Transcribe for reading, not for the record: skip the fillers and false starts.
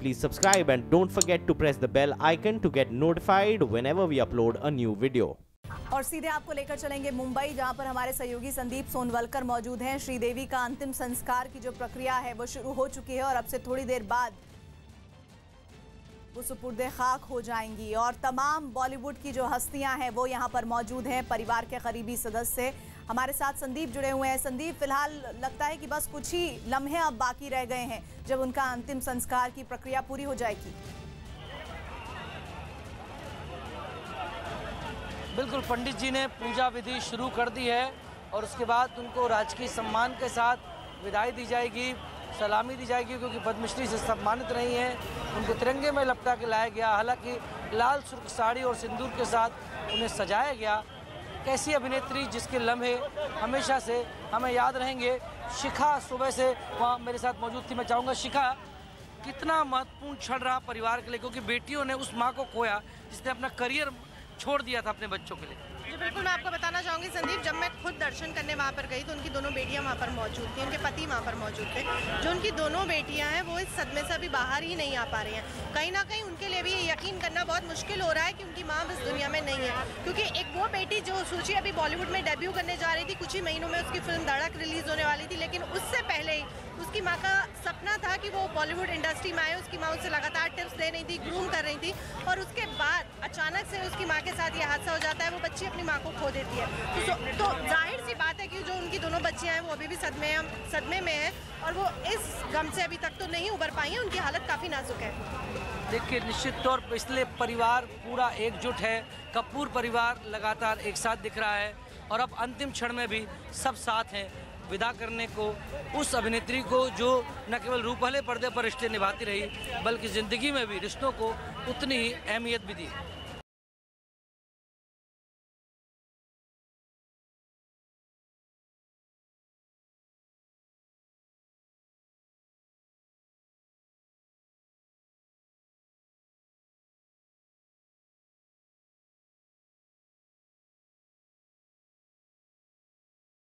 please subscribe and don't forget to press the bell icon to get notified whenever we upload a new video. और सीधे आपको लेकर चलेंगे मुंबई, जहां पर हमारे सहयोगी संदीप सोनवलकर मौजूद हैं। श्रीदेवी का अंतिम संस्कार की जो प्रक्रिया है वो शुरू हो चुकी है और अब से थोड़ी देर बाद वो सुपुर्दे खाक हो जाएंगी। और तमाम बॉलीवुड की जो हस्तियां हैं वो यहां पर मौजूद हैं, परिवार के करीबी सदस्य। हमारे साथ संदीप जुड़े हुए हैं। संदीप, फिलहाल लगता है कि बस कुछ ही लम्हे अब बाकी रह गए हैं जब उनका अंतिम संस्कार की प्रक्रिया पूरी हो जाएगी। बिल्कुल, पंडित जी ने पूजा विधि शुरू कर दी है और उसके बाद उनको राजकीय सम्मान के साथ विदाई दी जाएगी, सलामी दी जाएगी, क्योंकि पद्मश्री से सम्मानित रही हैं। उनको तिरंगे में लपटा के लाया गया, हालांकि लाल सुर्ख साड़ी और सिंदूर के साथ उन्हें सजाया गया। कैसी अभिनेत्री जिसके लम्हे हमेशा से हमें याद रहेंगे। शिखा सुबह से वहाँ मेरे साथ मौजूद थी। मैं चाहूँगा, शिखा, कितना महत्वपूर्ण क्षण रहा परिवार के लिए, क्योंकि बेटियों ने उस माँ को खोया जिसने अपना करियर छोड़ दिया था अपने बच्चों के लिए। जी बिल्कुल, मैं आपको बताना चाहूँगी संदीप, जब मैं खुद दर्शन करने वहाँ पर गई तो उनकी दोनों बेटियाँ वहाँ पर मौजूद थी, उनके पति वहाँ पर मौजूद थे। जो उनकी दोनों बेटियाँ हैं वो इस सदमे से अभी बाहर ही नहीं आ पा रही हैं। कहीं ना कहीं उनके लिए भी ये यकीन करना बहुत मुश्किल हो रहा है कि उनकी माँ इस दुनिया में नहीं है, क्योंकि एक वो बेटी जो सूची अभी बॉलीवुड में डेब्यू करने जा रही थी, कुछ ही महीनों में उसकी फिल्म धड़क रिलीज होने वाली थी, लेकिन उससे पहले ही उसकी माँ का सपना था कि वो बॉलीवुड इंडस्ट्री में आए। उसकी माँ उससे लगातार टिप्स दे रही थी, ग्रूम कर रही थी, और उसके बाद अचानक से उसकी माँ के साथ ये हादसा हो जाता है। वो बच्ची अपनी माँ को खो देती है। तो जाहिर सी बात है कि जो उनकी दोनों बच्चियां हैं वो अभी भी सदमे में है और वो इस गम से अभी तक तो नहीं उबर पाई हैं। उनकी हालत काफ़ी नाजुक है। देखिए, निश्चित तौर पर इसलिए परिवार पूरा एकजुट है। कपूर परिवार लगातार एक साथ दिख रहा है और अब अंतिम क्षण में भी सब साथ हैं विदा करने को उस अभिनेत्री को जो न केवल रूपहले पर्दे पर रिश्ते निभाती रही, बल्कि ज़िंदगी में भी रिश्तों को उतनी ही अहमियत भी दी।